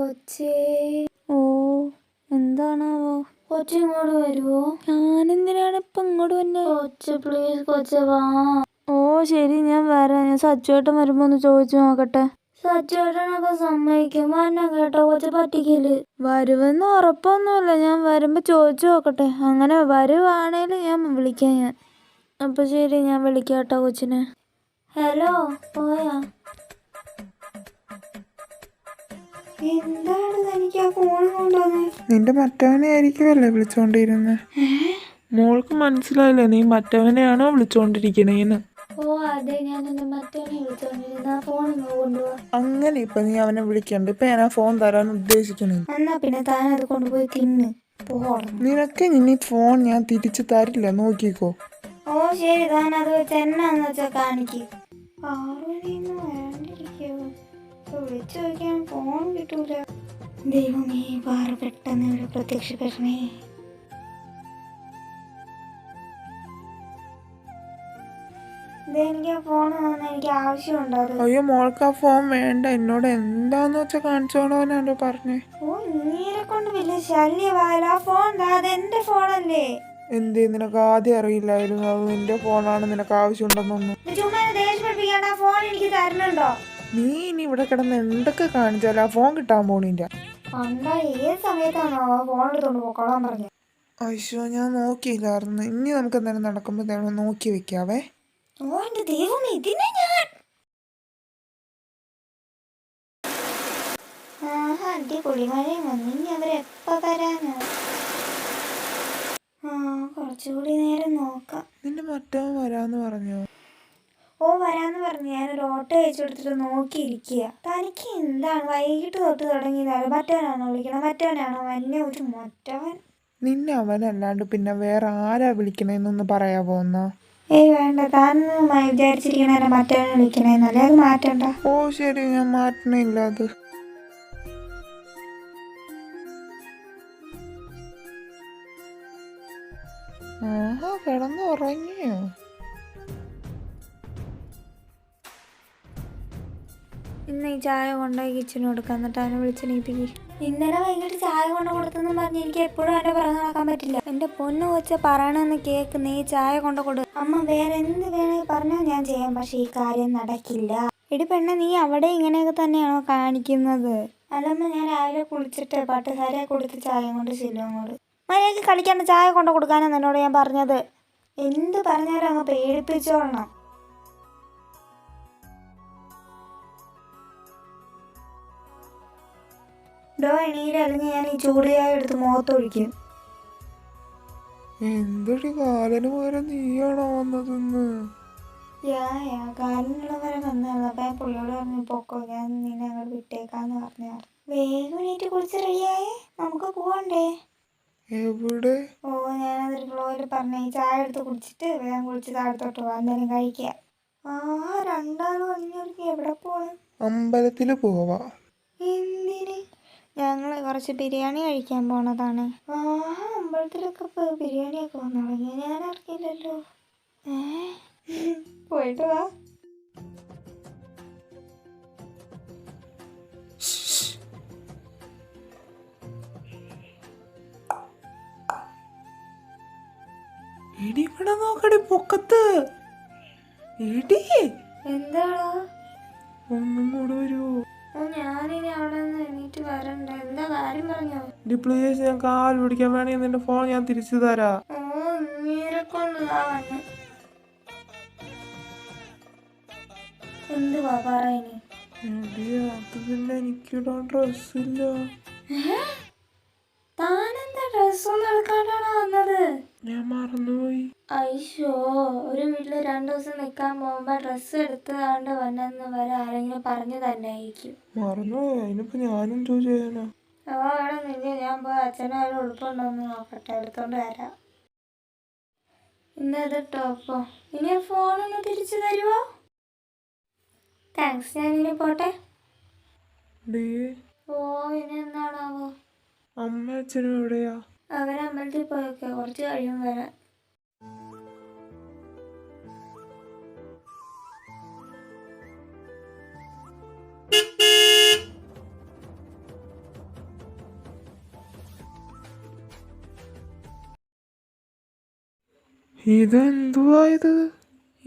കൊച്ചേ. ഓ എന്താണാവോ? കൊച്ചിങ്ങോട്ട് വരുവോ? ഞാനെന്തിനാണ് ഇപ്പൊ ഇങ്ങോട്ട് വന്നെ? കൊച്ച് പ്ലീസ് കൊച്ചേ വാ. ഓ ശരി, ഞാൻ വരാം. ഞാൻ സച്ചുവേട്ടൻ വരുമ്പോ ഒന്ന് ചോദിച്ചു നോക്കട്ടെ. സച്ചുവേട്ടനൊക്കെ സമ്മതിക്കും. വന്നെ കേട്ടോ, കൊച്ചു പറ്റിക്കല്. വരുമെന്ന് ഉറപ്പൊന്നുമില്ല, ഞാൻ വരുമ്പോ ചോദിച്ചു നോക്കട്ടെ. അങ്ങനെ വരുവാണേലും ഞാൻ വിളിക്കാം ഞാൻ. അപ്പൊ ശരി, ഞാൻ വിളിക്കാം കേട്ടോ കൊച്ചിനെ. ഹലോ, പോയാ? എന്താണ് തനിക്ക് ആ ഫോൺ കൊണ്ടുവന്നേ? നിന്റെ മറ്റവനെ ആയിരിക്കുമല്ലേ വിളിച്ചോണ്ടിരുന്നെ? മോൾക്ക് മനസ്സിലായില്ലേ നീ മറ്റവനെയാണോ വിളിച്ചോണ്ടിരിക്കണേന്ന്? ഓ അതെ, ഞാൻ എന്റെ മറ്റവനെ വിളിച്ചോണ്ടിരുന്ന. ആ ഫോൺ കൊണ്ടുപോവാ. അങ്ങനെ ഇപ്പൊ നീ അവനെ വിളിക്കണ്ട. ഇപ്പൊ ഞാൻ ആ ഫോൺ തരാൻ ഉദ്ദേശിക്കണേ. എന്നാ പിന്നെ താൻ അത് കൊണ്ടുപോയി തിന്ന് പോകണം. നിനക്ക് ഇനി ഫോൺ ഞാൻ തിരിച്ചു തരില്ല, നോക്കിക്കോ. ഓ ശരി, താൻ അത് വെച്ച് എന്നാന്ന് വെച്ചാ കാണിക്ക്. 6 മണിയൊന്നും വേണ്ടിരിക്കോ? വിളിച്ചു ചോദിക്കാൻ ഫോൺ കിട്ടൂല. ദൈവമേ, പാറ പെട്ടെന്ന് ഇവിടെ പ്രത്യക്ഷപ്പെടണേ. എനിക്ക് ആ ഫോൺ തന്നെ എനിക്ക് ആവശ്യമുണ്ടോ? അയ്യോ മോൾക്ക് ആ ഫോൺ വേണ്ട. എന്നോട് എന്താന്ന് വെച്ചാ കാണിച്ചോണോന്നാണോ പറഞ്ഞേ? ഓ നീരെ കൊണ്ട് വലിയ ശല്യമായാലോ. ആ ഫോൺ അതെന്റെ ഫോണല്ലേ. എന്തേ, നിനക്ക് ആദ്യം അറിയില്ലായിരുന്നു അത് നിന്റെ ഫോണാണ്, നിനക്ക് ആവശ്യമുണ്ടെന്നൊന്നും? ചുമ്മാ ദേഷ്യം പഠിപ്പിക്കാണ്ട് ആ ഫോൺ എനിക്ക് തരണുണ്ടോ? നീ ഇനി ഇവിടെ കിടന്ന് എന്തൊക്കെ കാണിച്ചാലും ആ ഫോൺ കിട്ടാൻ പോണില്ല. എന്താ ഏത് സമയത്താണോ ഫോൺ എടുത്തോണ്ട് പോക്കോളാൻ പറഞ്ഞു? അയ്യോ, ഞാൻ നോക്കിയില്ലായിരുന്നു. ഇനി നമുക്ക് എന്തായാലും നടക്കുമ്പോ നോക്കി വെക്കാവേ. ഓ എന്റെ ദൈവമേ, ഇതിനെ ഞാൻ അടിപൊളി മഴയും വന്നു. ഇനി അവരെപ്പ തരാനാ? കുറച്ചുകൂടി നേരം നോക്കാം. നിന്റെ മറ്റവൻ വരാന്ന് പറഞ്ഞോ? ഓ വരാന്ന് പറഞ്ഞു. ഞാനൊരു ഓട്ടോ അയച്ചു കൊടുത്തിട്ട് നോക്കിയിരിക്കുക. തനിക്ക് എന്താണ് വൈകിട്ട് തൊട്ട് തുടങ്ങിയതാണോ? മറ്റവനാണോ വിളിക്കണം? മറ്റവനാണോ വന്നെ? ഒരു മറ്റവൻ. നിന്നെ അവനല്ലാണ്ട് പിന്നെ വേറെ ആരാ വിളിക്കണേന്നൊന്ന് പറയാവോ എന്നാ? ഏയ് വേണ്ട, താൻ വിചാരിച്ചിരിക്കണ മറ്റവനെ വിളിക്കണേന്നല്ലേ. അത് മാറ്റണ്ട. ഓ ശരി, ഞാൻ മാറ്റണില്ല അത്. ആഹാ, കിടന്ന് ഉറങ്ങിയോ? ഇന്ന് ഈ ചായ കൊണ്ടുപോയി കിച്ചന് കൊടുക്കാം, എന്നിട്ട് അവനെ വിളിച്ചെണീപ്പിക്ക്. ഇന്നലെ വൈകിട്ട് ചായ കൊണ്ട് കൊടുത്തെന്നും പറഞ്ഞ് എനിക്ക് എപ്പോഴും അവൻ്റെ പുറകെ നടക്കാൻ പറ്റില്ല. എന്റെ പൊന്നു കൊച്ച പറയണെന്ന് കേക്ക്. നീ ചായ കൊണ്ട് കൊടു. അമ്മ വേറെ എന്ത് വേണേ പറഞ്ഞാൽ ഞാൻ ചെയ്യാം, പക്ഷെ ഈ കാര്യം നടക്കില്ല. എടി പെണ്ണെ, നീ അവിടെ ഇങ്ങനെയൊക്കെ തന്നെയാണോ കാണിക്കുന്നത്? അല്ലമ്മ, ഞാൻ രാവിലെ കുളിച്ചിട്ട് പട്ടുസാരിയെ കൊടുത്ത് ചായ കൊണ്ട് ചെല്ലും അങ്ങോട്ട്. മര്യാദയ്ക്ക് കളിക്കാണ്ട് ചായ കൊണ്ട് കൊടുക്കാനാണ് എന്നോട് ഞാൻ പറഞ്ഞത്. എന്ത് പറഞ്ഞാലും അങ്ങ് പേടിപ്പിച്ചോളണം. ഡോ എണീര്, അല്ലെങ്കിൽ ഞാൻ ഈ ചൂട് ചായ എടുത്ത് മുഖത്തൊഴിക്കും. എന്തൊരു കാലന് പോലെ നീയാണോ വന്നതെന്ന്? കാലിനുള്ള വരെ വന്നതാണ്. അപ്പൊ ഞാൻ പുള്ളിയോട് പറഞ്ഞു പൊക്കോ, ഞാൻ നിന്നെ അങ്ങോട്ട് വിട്ടേക്കാന്ന് പറഞ്ഞു. വേഗം എണീറ്റ് കുളിച്ച് റെഡിയായേ, നമുക്ക് പോവണ്ടേ? എവിടെ? ഓ ഞാനതൊരു ഫ്ലോയിൽ പറഞ്ഞു. ഈ ചായ എടുത്ത് കുടിച്ചിട്ട് വേഗം കുളിച്ച് താഴത്തോട്ട് പോവാൻ, എന്തെങ്കിലും കഴിക്കാം. രണ്ടാളും അഞ്ഞൂർക്ക് എവിടെ പോവാൻ? അമ്പലത്തില് പോവാ. എന്തിന്? ഞങ്ങള് കുറച്ച് ബിരിയാണി കഴിക്കാൻ പോണതാണ്. അമ്പലത്തിലൊക്കെ ബിരിയാണിയൊക്കെ വന്നു തുടങ്ങിയ, ഞാൻ അറിയില്ലല്ലോ. പോയിട്ട് വാ. എടി ഇവിടെ നോക്കടി പൊക്കത്ത്. എടി എന്താടാ? ഒന്നും കൂടെ വരുവോ? ഞാനിനി അവിടെ നിന്ന് എണീറ്റ് വരണ്ട. എന്താ കാര്യം പറഞ്ഞോ? പ്ലീസ്, ഞാൻ കാൽ പിടിക്കാൻ വേണേ നിന്റെ ഫോൺ ഞാൻ തിരിച്ചു തരാ. നീരെക്കൊണ്ടാ വന്ന്. എന്തുവാ പറയണേ? എടി അത് പിന്നെ എനിക്കിടാൻ ഡ്രസ്സില്ല. താനെന്താ ഡ്രസ്സൊന്നും എടുക്കാണ്ടാണോ വന്നത്? ഞാൻ മറന്നുപോയി. അയ്യോ, ഒരു വീട്ടില് 2 ദിവസം നിക്കാൻ പോകുമ്പോ ഡ്രസ്സ് എടുത്തതാണ്ട് വന്നെന്ന് വരെ ആരെങ്കിലും പറഞ്ഞു തന്നെ ആയിരിക്കും. മറന്നുപോയി, അതിനിപ്പോ ഞാനെന്തോ ചെയ്യാനാ? അവിടെ നിന്നെ ഞാൻ പോയി അച്ഛനാരും ഉടുപ്പുണ്ടോന്ന് നോക്കട്ടെ, എടുത്തോണ്ട് വരാം. ഇന്നത് ടോപ്പോ? ഇനി ഫോണൊന്ന് തിരിച്ചു തരുവോ? താങ്ക്സ്, ഞാനിനി പോട്ടെ. ഓ ഇനി എന്താണാവോ? അമ്മ അച്ഛനും എവിടെയാ? അവരമ്പലത്തിൽ പോയൊക്കെ, കുറച്ച് കഴിയും വരാൻ. ഇതെന്തുവാ ഇത്?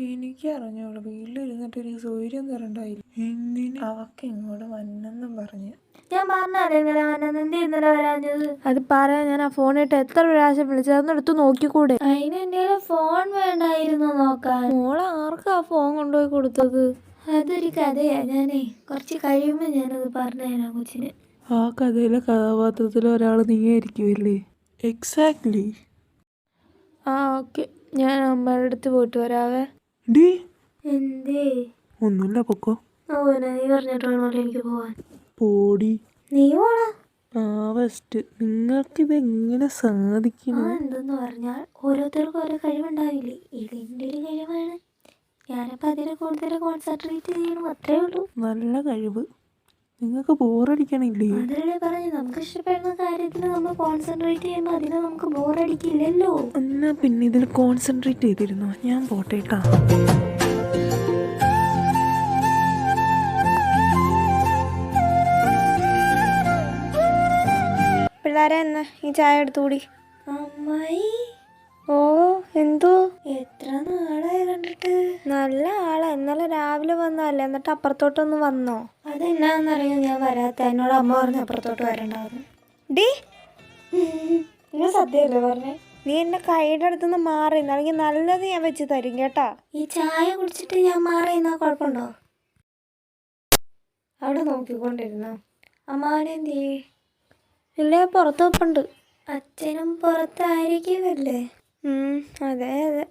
എനിക്കറിഞ്ഞോളൂ. വീട്ടിലിരുന്നിട്ട് ഒരു സൗകര്യം തരണ്ടായില്ല. എന്തിന് അവക്ക് ഇങ്ങോട്ട് വന്നെന്നും പറഞ്ഞ്. ഞാൻ പറഞ്ഞല്ലേ ഇന്നലെ വന്നെന്ന്, എന്ത് ഇന്നലെ വരാഞ്ഞത്? അത് പറയാൻ ഞാൻ ആ ഫോണിട്ട് എത്ര പ്രാവശ്യം വിളിച്ചത്, അതൊന്നെടുത്ത് നോക്കിക്കൂടെ? അതിന് എൻ്റെ ഫോൺ വേണ്ടായിരുന്നു നോക്കാൻ. മോളെ ആർക്കാ ഫോൺ കൊണ്ടുപോയി കൊടുത്തത്? അതൊരു കഥയാ. ഞാനേ കുറച്ച് കഴിയുമ്പോൾ ഞാനത് പറഞ്ഞുതരാം കൊച്ചിന്. ആ കഥയിലെ കഥാപാത്രത്തിൽ ഒരാൾ നീയായിരിക്കുമല്ലേ? എക്സാക്ട്ലി. ആ ഓക്കെ, ഞാൻ അമ്മയുടെ അടുത്ത് പോയിട്ട് വരാവേ. ഡി എന്തേ? ഒന്നുമില്ല, പൊക്കോ. ഓ നീ പറഞ്ഞിട്ടാണോ എനിക്ക് പോവാൻ? പോടി. നീ പോണോ? ആ ഫസ്റ്റ് നിങ്ങൾക്കിത് എങ്ങനെ സാധിക്കണം? എന്തെന്ന് പറഞ്ഞാൽ ഓരോരുത്തർക്കും ഓരോ കഴിവുണ്ടാവില്ലേ? ഇതിൻ്റെ ഒരു കഴിവാണ്. ഞാനപ്പോൾ അതിനെ കൂടുതൽ കോൺസെൻട്രേറ്റ് ചെയ്യണം, അത്രേ ഉള്ളൂ. നല്ല കഴിവ്. നിങ്ങൾക്ക് ബോറടിക്കണില്ലേ? അതല്ലേ പറഞ്ഞു, നമുക്ക് ഇഷ്ടപ്പെടുന്ന കാര്യത്തിൽ നമ്മൾ കോൺസെൻട്രേറ്റ് ചെയ്യുമ്പോൾ അതിനെ നമുക്ക് ബോറടിക്കില്ലല്ലോ. എന്നാ പിന്നെ ഇതിൽ കോൺസെൻട്രേറ്റ് ചെയ്തിരുന്നോ? ഞാൻ പോട്ടേട്ടാ. പിള്ളേരെ എന്നാ ഈ ചായ എടുത്തുകൂടി. അമ്മായി, ഓ എന്തോ? എത്ര നാളായി കണ്ടിട്ട്? നല്ല ആളാ. ഇന്നലെ രാവിലെ വന്നതല്ലേ, എന്നിട്ട് അപ്പുറത്തോട്ടൊന്ന് വന്നോ? അതെന്നാന്നറിയോ ഞാൻ വരാത്ത? എന്നോട് അമ്മ പറഞ്ഞ് അപ്പുറത്തോട്ട് വരണ്ടായിരുന്നു. ഡി നിങ്ങൾ സത്യമല്ലേ പറഞ്ഞേ? നീ എന്നെ കൈയുടെ അടുത്തുനിന്ന് മാറി, അല്ലെങ്കിൽ നല്ലത് ഞാൻ വെച്ച് തരും കേട്ടാ. ഈ ചായ കുടിച്ചിട്ട് ഞാൻ മാറി എന്നാ കുഴപ്പമുണ്ടോ? അവിടെ നോക്കിക്കൊണ്ടിരുന്നോ? അമ്മാവനെന്തേ? ഇല്ലേ, പുറത്ത് വെപ്പുണ്ട്. അച്ഛനും പുറത്തായിരിക്കുമല്ലേ? അതെ അതെ.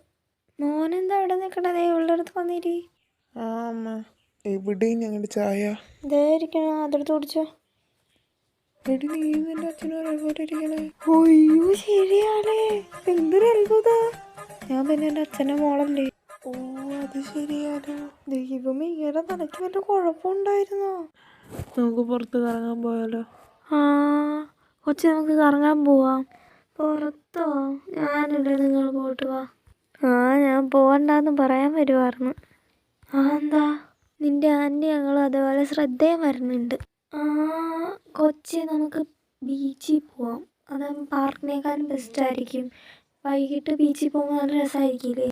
മോനെന്താ അവിടെ നിൽക്കണതേ? ഉള്ള അടുത്ത് വന്നിരി. ആ അമ്മ, എവിടെയും ഞങ്ങളുടെ ചായ ഇതേ ഇരിക്കണോ? അതെടുത്ത് കുടിച്ചോ. എടി, നീ നിന്റെ അച്ഛനും ഒരേപോലെ ഇരിക്കണേ. ഒയ്യോ ശരിയാണേ, എന്തൊരു അത്ഭുത. ഞാൻ പിന്നെ എൻ്റെ അച്ഛൻ്റെ മോളല്ലേ. ഓ അത് ശരിയാലോ. ദൈവമേ, ഇങ്ങനെ തലയ്ക്ക് വല്ല കുഴപ്പമുണ്ടായിരുന്നോ? നമുക്ക് പുറത്ത് കറങ്ങാൻ പോയാലോ? ആ കൊച്ചി, നമുക്ക് കറങ്ങാൻ പോവാം. പുറത്തോ? ഞാനില്ല, നിങ്ങൾ പോയിട്ട് വാ. ഞാൻ പോവണ്ടെന്ന് പറയാൻ വരുമായിരുന്നു. എന്താ? നിന്റെ ആൻറ്റി ഞങ്ങളും അതേപോലെ ശ്രദ്ധയും വരുന്നുണ്ട്. കൊച്ചി, നമുക്ക് ബീച്ചിൽ പോവാം. അതാകുമ്പോൾ പാർക്കിനേക്കാളും ബെസ്റ്റായിരിക്കും. വൈകിട്ട് ബീച്ചിൽ പോകുമ്പോൾ നല്ല രസമായിരിക്കില്ലേ?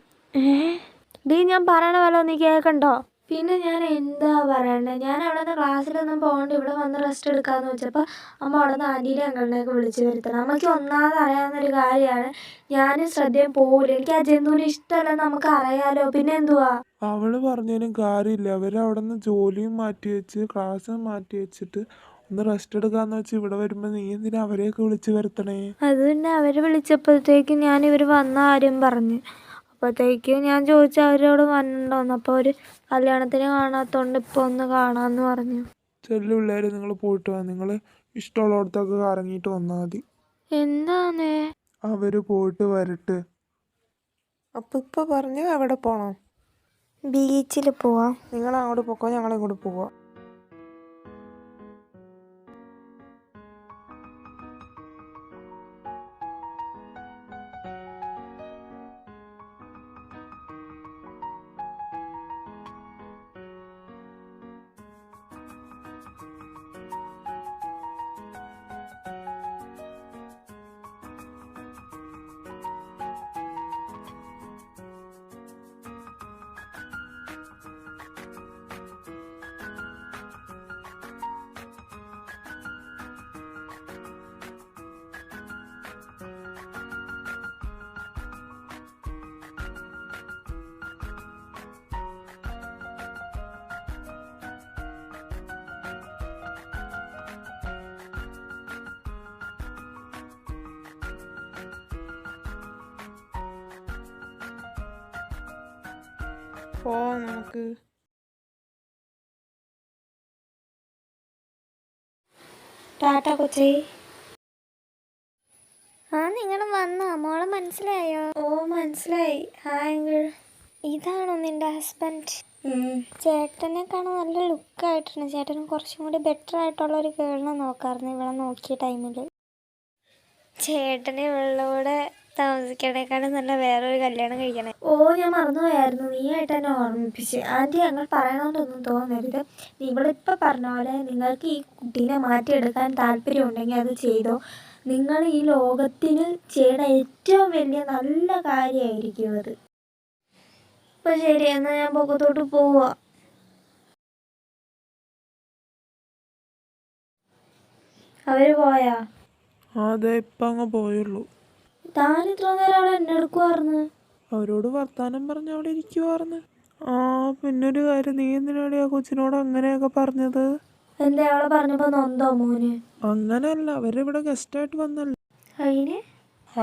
ഡീ, ഞാൻ പറയണ പോലെ നീ കേൾക്കണ്ടോ? പിന്നെ ഞാൻ എന്താ പറയണ്ടേ? ഞാൻ അവിടെ നിന്ന് ക്ലാസ്സിലൊന്നും പോകണ്ട, ഇവിടെ വന്ന് റെസ്റ്റ് എടുക്കാമെന്ന് വെച്ചപ്പോൾ അമ്മ അവിടെ നിന്ന് ആൻറ്റീനെ അങ്കിളിനെയൊക്കെ വിളിച്ച് വരുത്തണം. നമുക്ക് ഒന്നാമത് അറിയാവുന്നൊരു കാര്യമാണ്, ഞാനും ശ്രദ്ധയും പോകില്ല. എനിക്ക് ആ ജന്തുവിനെ ഇഷ്ടമല്ലെന്ന് നമുക്ക് അറിയാലോ. പിന്നെ എന്തുവാ? അവള് പറഞ്ഞതിനും കാര്യമില്ല. അവരവിടെ നിന്ന് ജോലിയും മാറ്റി വെച്ച് ക്ലാസ്സും മാറ്റി വെച്ചിട്ട് ഒന്ന് റെസ്റ്റ് എടുക്കാന്ന് വെച്ച് ഇവിടെ വരുമ്പോ നീ എന്തിനാ അവരെയൊക്കെ വിളിച്ചു വരുത്തണേ? അത് പിന്നെ അവർ വിളിച്ചപ്പോഴത്തേക്കും ഞാൻ ഇവർ വന്ന കാര്യം പറഞ്ഞു. അപ്പോഴത്തേക്കും ഞാൻ ചോദിച്ചു അവരോട് വന്നിട്ടുണ്ടോന്ന്. അപ്പോൾ അവർ കല്യാണത്തിന് കാണാത്തോണ്ട് ഇപ്പോൾ ഒന്ന് കാണാമെന്ന് പറഞ്ഞു. ചെല്ലു പിള്ളേര്, നിങ്ങൾ പോയിട്ട് വാ. നിങ്ങൾ ഇഷ്ടമുള്ളിടത്തൊക്കെ കറങ്ങിയിട്ട് വന്നാൽ മതി. എന്താന്നേ? അവര് പോയിട്ട് വരട്ടെ. അപ്പൊ ഇപ്പൊ പറഞ്ഞ അവിടെ പോണോ? ബീച്ചിൽ പോവാം. നിങ്ങൾ അങ്ങോട്ട് പോക്കോ, ഞങ്ങളിങ്ങോട്ട് പോവാം. നമുക്ക് ടാറ്റ കൊച്ചി. നിങ്ങൾ വന്നോ? മോളെ മനസ്സിലായോ? ഓ മനസ്സിലായി. Hi uncle. ഇതാണോ നിന്റെ ഹസ്ബൻഡ്? ചേട്ടനെ കാണാൻ നല്ല ലുക്കായിട്ടുണ്ട്. ചേട്ടന് കുറച്ചും കൂടി ബെറ്റർ ആയിട്ടുള്ള ഒരു കേളിനെ നോക്കാമായിരുന്നു ഇവിടെ നോക്കിയ ടൈമിൽ. ചേട്ടന് ഇവളുടെ താമസിക്കണേക്കാളും നല്ല വേറൊരു കല്യാണം കഴിക്കണേ. ഓ ഞാൻ മറന്നുപോയായിരുന്നു, നീയായിട്ട് എന്നെ ഓർമ്മിപ്പിച്ച്. ആൻറ്റി ഞങ്ങൾ പറയണമെന്നൊന്നും തോന്നരുത്. നിങ്ങളിപ്പോൾ പറഞ്ഞ പോലെ നിങ്ങൾക്ക് ഈ കുട്ടീനെ മാറ്റിയെടുക്കാൻ താല്പര്യം ഉണ്ടെങ്കിൽ അത് ചെയ്തോ. നിങ്ങൾ ഈ ലോകത്തിന് ചെയ്യണ ഏറ്റവും വലിയ നല്ല കാര്യമായിരിക്കും അത്. അപ്പൊ ശരി, എന്നാ ഞാൻ പൊക്കത്തോട്ട് പോവാ. അവര് പോയാ? അതെ, ഇപ്പം അങ്ങ് പോയുള്ളൂ. താൻ ഇത്ര നേരം അവിടെ എന്നെ എടുക്കുവായിരുന്നു. അവരോട് വർത്താനം പറഞ്ഞ് അവിടെ ഇരിക്കുവാർന്ന്. ആ, പിന്നൊരു കാര്യം, നീ എന്തിനാടി ആ കൊച്ചിനോട് അങ്ങനെയൊക്കെ പറഞ്ഞത്? എന്താ അവളെ പറഞ്ഞപ്പോ നൊന്തോ മോന്? അങ്ങനെയല്ല, അവരിവിടെ ഗസ്റ്റായിട്ട് വന്നല്ലോ. അതിന്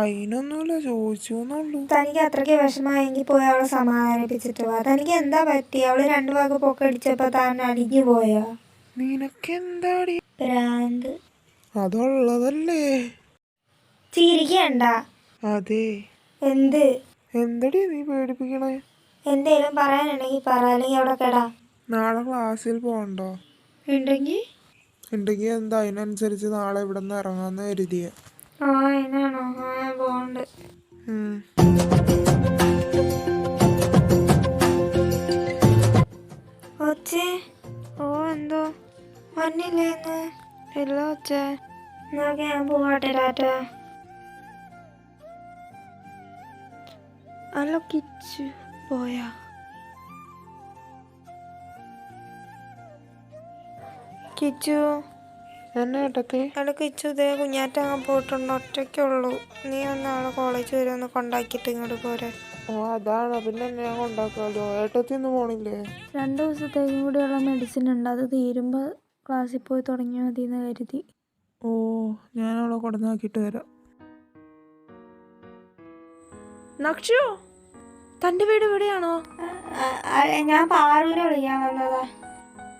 അതിനൊന്നുമില്ല, ചോദിച്ചു എന്നുള്ളൂ. തനിക്ക് അത്രയ്ക്ക് വിഷമമായെങ്കിൽ പോയി അവളെ സമാധാനിപ്പിച്ചിട്ട് പോവാ. തനിക്ക് എന്താ പറ്റി? അവള് 2 വാക്ക് പൊക്കടിച്ചപ്പോ താൻ അടിഞ്ഞു പോയാ? നിനക്കെന്താടി ഭ്രാന്ത്. അതുള്ളതല്ലേ. ചിരിക്കണ്ട. അതെ. എന്ത്? എന്തടി നീ പേടിപ്പിക്കണേ? എന്തേലും പറയാനുണ്ടെങ്കിൽ പറ, അല്ലെങ്കിൽ അവിടെ കേടാ. നാളെ ക്ലാസ്സിൽ പോകണ്ടോ? ഉണ്ടെങ്കിൽ എന്താ, അതിനനുസരിച്ച് നാളെ ഇവിടെ നിന്ന് ഇറങ്ങാന്ന് കരുതിയ. ആ, എന്നാണോ? ആ, ഞാൻ പോണ്ട്. ഒച്ചേ. ഓ, എന്തോ വന്നില്ലേന്ന്? ഇല്ല ഒച്ചേ. നോക്കി ഞാൻ പോവാട്ടെ. ടാറ്റ. അല്ല, കിച്ചു പോയാ? കിച്ചു എന്നെ ഏട്ടത്തി. അല്ല കിച്ചു, ഇതേ കുഞ്ഞാറ്റ അങ്ങ് പോയിട്ടുണ്ട്. ഒറ്റയ്ക്കുള്ളൂ. നീ ഒന്ന് അവളെ കോളേജ് വരെ ഒന്ന് കൊണ്ടാക്കിയിട്ട് ഇങ്ങോട്ട് പോരെ. ഓ, അതാണ്. പിന്നെ ഞാൻ കൊണ്ടാക്കാലോ. ഏട്ടത്തി ഒന്നും പോണില്ലേ? 2 ദിവസത്തേക്കും കൂടിയുള്ള മെഡിസിൻ ഉണ്ട്. അത് തീരുമ്പോൾ ക്ലാസ്സിൽ പോയി തുടങ്ങിയാൽ മതി എന്ന് കരുതി. ഓ, ഞാൻ അവളെ കൊണ്ടുവന്നാക്കിയിട്ട് വരാം. നക്ഷു, തൻ്റെ വീട് എവിടെയാണോ? ഞാൻ പാറൂരെ വിളിക്കാൻ വന്നതാ.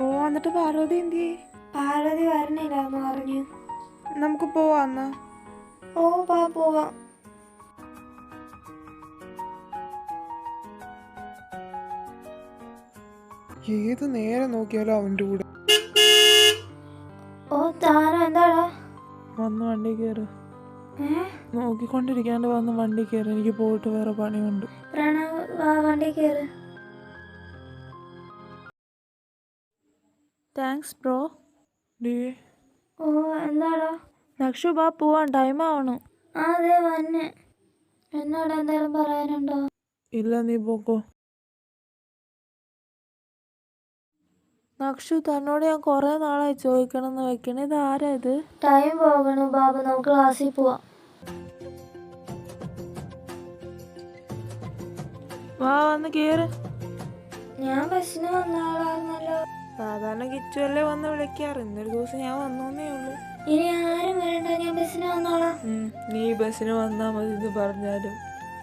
ഓ, എന്നിട്ട് പാർവതി എന്തി? പാർവതി വരണില്ല എന്ന് പറഞ്ഞു. നമുക്ക് പോവാന്ന്. ഓ, പോവാം. ഏത് നേരം നോക്കിയാലും അവൻ്റെ കൂടെ. ഓ, താരം എന്താടാ? വന്ന് വണ്ടി കയറ്. നോക്കിക്കൊണ്ടിരിക്കാണ്ട് വന്ന് വണ്ടി കയറി. എനിക്ക് പോയിട്ട് വേറെ പണിയുണ്ട്. പ്രണവ്, വാ, വണ്ടി കയറ്. Thanks bro. ഓ, എന്താടാ? നക്ഷു ബാ, പോവാൻ ടൈം ആവണം. അതെ വന്നെ. എന്നോട് എന്തെങ്കിലും പറയാനുണ്ടോ? ഇല്ല, നീ പോക്കോ. നക്ഷു, തന്നോട് ഞാൻ കുറേ നാളായി ചോദിക്കണം എന്ന് വെക്കണം. ഇത് ആരാ ഇത്? ടൈം പോകണം ബാബു, നമുക്ക് ക്ലാസ്സിൽ പോവാം. വാ, വന്ന് കേറ്. ഞാൻ ബസ്സിന് വന്ന ആളായിരുന്നല്ലോ. സാധാരണ കിച്ചു അല്ലേ വന്ന് വിളിക്കാറ്. ഇന്നൊരു ദിവസം ഞാൻ വന്നേ ഉള്ളൂ. ഇനി ആരും വരണ്ട, ഞാൻ ബസ്സിന് വന്നോളാം. നീ ബസ്സിന് വന്നാൽ മതി എന്ന് പറഞ്ഞാലും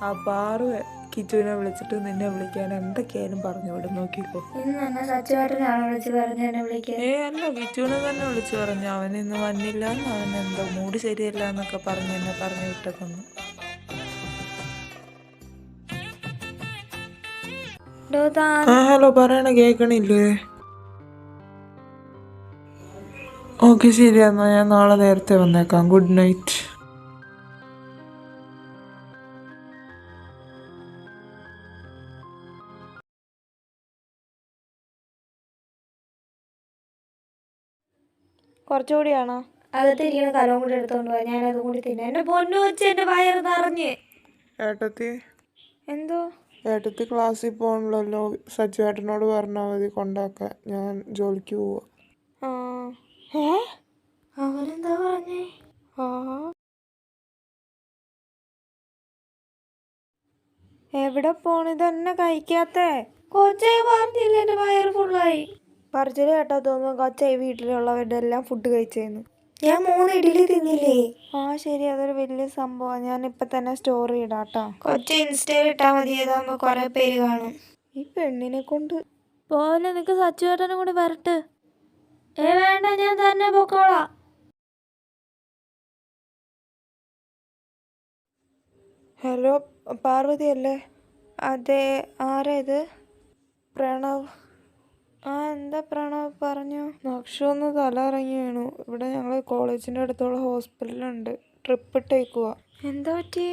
ആ പാറു കിച്ചുവിനെ വിളിച്ചിട്ട് നിന്നെ വിളിക്കാൻ എന്തൊക്കെയായാലും പറഞ്ഞു വിടും. നോക്കിക്കോ. ഇന്ന് തന്നെ സച്ചുവായിട്ടാണ് വിളിച്ച് പറഞ്ഞു എന്നെ വിളിക്കാൻ. അല്ല, കിച്ചുവിനെ തന്നെ വിളിച്ചു പറഞ്ഞു. അവൻ ഇന്ന് വന്നില്ല, അവൻ എന്തോ മൂഡ് ശരിയല്ല എന്നൊക്കെ പറഞ്ഞ് എന്നെ പറഞ്ഞു വിട്ടതൊന്നു. ഹലോ, പറയണ കേക്കണില്ലേ? ഓക്കെ, ശരി. എന്നാ ഞാൻ നാളെ നേരത്തെ വന്നേക്കാം. Good night. കുറച്ചുകൂടിയാണോ? അകത്തിരിക്കുന്ന കലവും കൂടി എടുത്തോണ്ട് പോവാ, ഞാനതും കൂടി തിന്നെ. എന്റെ പൊന്നു വെച്ച് എന്റെ വയറ് നിറഞ്ഞ്. ഏട്ടത്തി, എന്തോ? ഏട്ടത്തി ക്ലാസ്സിൽ പോകണല്ലോ. സച്ചുവേട്ടനോട് പറഞ്ഞാൽ മതി കൊണ്ടാക്കാൻ. ഞാൻ ജോലിക്ക് പോവാ. അവനെന്താ പറഞ്ഞേ? എവിടെ പോണിതന്നെ കഴിക്കാത്തേ? കൊച്ചേ പറഞ്ഞില്ല, എന്റെ വയറ് ഫുള്ളായി. പറിച്ചില് കേട്ടാ തോന്നുന്നു കൊച്ചായി വീട്ടിലുള്ളവരുടെ എല്ലാം ഫുഡ് കഴിച്ചേന്ന്. ഞാൻ 3 ഇഡ്ഡലി തിന്നില്ലേ? ശരി, അതൊരു വലിയ സംഭവമാണ്. ഞാൻ ഇപ്പം തന്നെ സ്റ്റോറി ഇടാട്ടോ. കൊച്ചു ഇൻസ്റ്റയിൽ ഇട്ടാ മതി, ഏതാകുമ്പോ കുറെ പേര് കാണും. ഈ പെണ്ണിനെ കൊണ്ട് പോലെ നിനക്ക് സച്ചുവേട്ടനും കൂടി വരട്ട്. വേണ്ട, ഞാൻ തന്നെ പൊക്കോളാം. ഹലോ, പാർവതി അല്ലേ? അതെ, ആരാ ഇത്? പ്രണവ്. എന്താ പ്രണവ്, പറഞ്ഞു. നക്ഷു ഒന്ന് തല ഇറങ്ങി വീണു. ഇവിടെ ഞങ്ങൾ കോളേജിൻ്റെ അടുത്തുള്ള ഹോസ്പിറ്റലുണ്ട്. ട്രിപ്പ് ഇട്ടേക്കുക. എന്താ പറ്റി?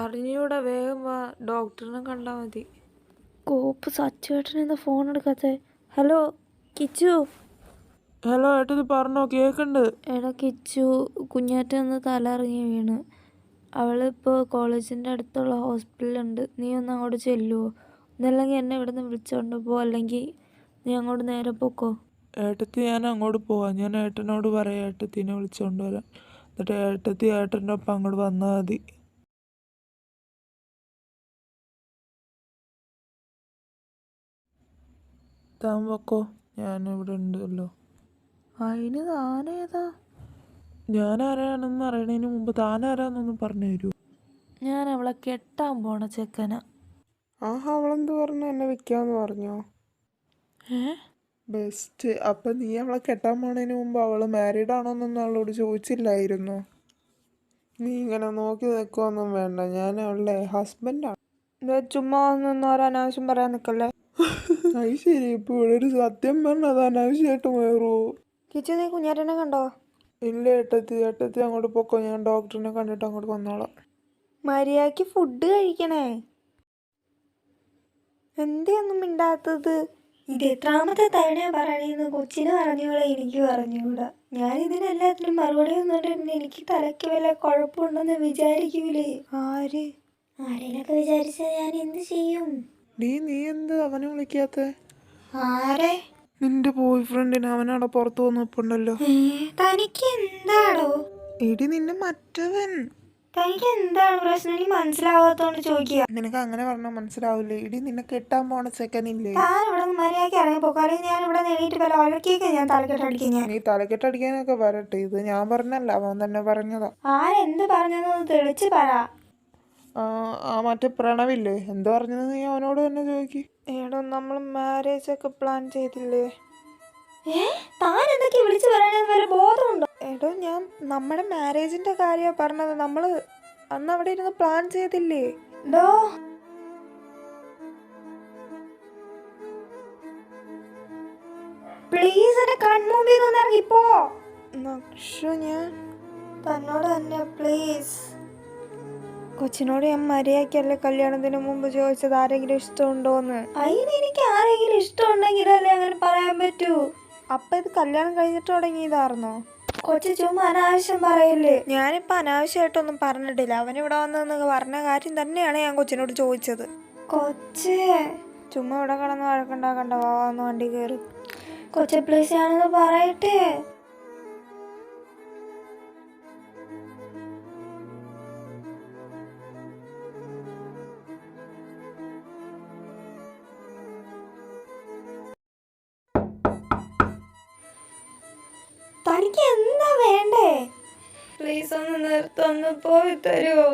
അറിഞ്ഞൂടെ, വേഗം വാ, ഡോക്ടറിനെ കണ്ടാൽ മതി. കോപ്പ്, സച്ചുവേട്ടൻ എന്താ ഫോൺ എടുക്കാത്തേ? ഹലോ കിച്ചു. ഹലോ ഏട്ടത് പറഞ്ഞോ, കേൾക്കണ്ട്. എടാ കിച്ചു, കുഞ്ഞാറ്റ ഒന്ന് തലറിഞ്ഞ് വീണ്. അവളിപ്പോൾ കോളേജിൻ്റെ അടുത്തുള്ള ഹോസ്പിറ്റലുണ്ട്. നീ ഒന്ന് അങ്ങോട്ട് ചെല്ലുമോ? ഒന്നല്ലെങ്കിൽ എന്നെ ഇവിടെ നിന്ന് വിളിച്ചോണ്ട് പോ, അല്ലെങ്കിൽ നീ അങ്ങോട്ട് നേരെ പൊക്കോ. ഏട്ടത്തി ഞാൻ അങ്ങോട്ട് പോവാം. ഞാൻ ഏട്ടനോട് പറയാം ഏട്ടത്തിനെ വിളിച്ചോണ്ട് വരാൻ. എന്നിട്ട് ഏട്ടത്തി ഏട്ടൻ്റെ ഒപ്പം അങ്ങോട്ട് വന്നാൽ മതി. താൻ പൊക്കോ, ഞാനിവിടെ ഉണ്ടല്ലോ. അതിന് താനേതാ? ഞാൻ ആരാണെന്ന് അറിയണതിന് മുമ്പ് താൻ ആരാന്നൊന്ന് പറഞ്ഞു തരൂ. ഞാൻ അവളെ കെട്ടാൻ പോണ ചെക്കന. ആഹാ, അവളെന്ത് പറഞ്ഞു? എന്നെ വെക്കാന്ന് പറഞ്ഞോ? ബെസ്റ്റ്. അപ്പം നീ അവളെ കെട്ടാൻ പോണതിന് മുമ്പ് അവള് മാരീഡ് ആണോന്നൊന്നും അവളോട് ചോദിച്ചില്ലായിരുന്നു? നീ ഇങ്ങനെ നോക്കി നിൽക്കുവൊന്നും വേണ്ട, ഞാൻ അവളുടെ ഹസ്ബൻഡാണ്. ചുമ്മാ ഒന്നും ഒരനാവശ്യം പറയാൻ നിൽക്കല്ലേ. അത് ശരി, ഇപ്പൊ ഇവിടെ ഒരു സത്യം പറഞ്ഞത് അനാവശ്യമായിട്ട് മാറുമോ? കിച്ചു, നീ കുഞ്ഞാറ്റനെ കണ്ടോ? ഇല്ല ഏട്ടത്തി അങ്ങോട്ട് പൊക്കോ, ഞാൻ ഡോക്ടറിനെ കണ്ടിട്ട് അങ്ങോട്ട് വന്നോളാം. മര്യാദക്ക് ഫുഡ് കഴിക്കണേ. എന്തൊന്നും മിണ്ടാത്തത്? ഇത് എത്രാമത്തെ തവണ പറയണേന്ന് കൊച്ചിന് പറഞ്ഞൂടാ, എനിക്ക് പറഞ്ഞൂടാ. ഞാൻ ഇതിനെല്ലാത്തിനും മറുപടി വന്നിട്ടുണ്ട്. എനിക്ക് തലയ്ക്ക് വല്ല കുഴപ്പമുണ്ടെന്ന് വിചാരിക്കൂലേ? ആരേലൊക്കെ വിചാരിച്ചാൽ ഞാൻ എന്ത് ചെയ്യും? നീ എന്ത് അവനെ വിളിക്കാത്ത? ആരെ? നിന്റെ ബോയ് ഫ്രണ്ടിന്. അവനവിടെ പുറത്തു വന്ന് നിൽപ്പുണ്ടല്ലോ. തനിക്ക് എന്താടോ? എടി നിന്നെ മറ്റവൻ. തനിക്ക് എന്താണ് പ്രശ്നം? എനിക്ക് മനസ്സിലാവാത്തോണ്ട് ചോദിക്കുക. നിനക്ക് അങ്ങനെ പറഞ്ഞാൽ മനസ്സിലാവില്ലേ? ഇടി നിന്നെ കെട്ടാൻ പോണ ചെക്കനില്ലേ? താൻ ഇവിടെ മര്യാദയ്ക്ക് ഇറങ്ങിപ്പോക്കോ, അല്ലെങ്കിൽ ഞാൻ ഇവിടെ നേരിട്ട് വല്ല ഒലക്കേക്ക് ഞാൻ തലക്കെട്ടടിക്കാൻ. നീ തലക്കെട്ടടിക്കാനൊക്കെ വരട്ടെ, ഇത് ഞാൻ പറഞ്ഞല്ല, അവൻ തന്നെ പറഞ്ഞതാ. ആരെന്ത് പറഞ്ഞെന്ന് തെളിച്ച് പറ. ആ മറ്റേ പ്രണവില്ലേ, എന്ത് പറഞ്ഞത് നീ അവനോട് തന്നെ ചോദിക്ക്. ഏടോ, നമ്മൾ മാരേജ് ഒക്കെ പ്ലാൻ ചെയ്തില്ലേ? താൻ എന്തൊക്കെ വിളിച്ചു പറയണെന്ന് വല്ല ബോധമുണ്ടോ? ഏടോ, ഞാൻ നമ്മുടെ മാരേജിന്റെ കാര്യമാണ് പറഞ്ഞത്. നമ്മള് അന്ന് അവിടെ ഇരുന്ന് പ്ലാൻ ചെയ്തില്ലേ? പ്ലീസ് എന്റെ കൺമുമ്പിൽ നിന്ന് ഇറങ്ങിപ്പോ. നക്ഷു, ഞാൻ തന്നോട് തന്നെ പ്ലീസ്. കൊച്ചിനോട് ഞാൻ മര്യാദക്കല്ലേ കല്യാണത്തിന് മുമ്പ് ചോദിച്ചത് ആരെങ്കിലും ഇഷ്ടമുണ്ടോന്ന്. അതിന് എനിക്ക് ആരെങ്കിലും ഇഷ്ടമുണ്ടെങ്കിലല്ലേ അങ്ങനെ പറയാൻ പറ്റൂ. അപ്പൊ ഇത് കല്യാണം കഴിഞ്ഞിട്ട് തുടങ്ങിയതായിരുന്നോ? കൊച്ചു ചുമ്മാ അനാവശ്യം പറയല്ലേ. ഞാനിപ്പോ അനാവശ്യമായിട്ടൊന്നും പറഞ്ഞിട്ടില്ല. അവനിവിടെ വന്നെന്ന് പറഞ്ഞ കാര്യം തന്നെയാണ് ഞാൻ കൊച്ചിനോട് ചോദിച്ചത്. കൊച്ചേ, ചുമ്മാ ഇവിടെ കിടന്ന് വഴക്കുണ്ടാക്കണ്ട, വാന്ന് വണ്ടി കയറി. കൊച്ചു പ്ലീസ് ആണെന്ന് പറയട്ടെ. തനിക്ക് എന്താ വേണ്ടേ? പ്ലീസ് ഒന്ന് നിർത്തൊന്ന് പോയി തരുമോ?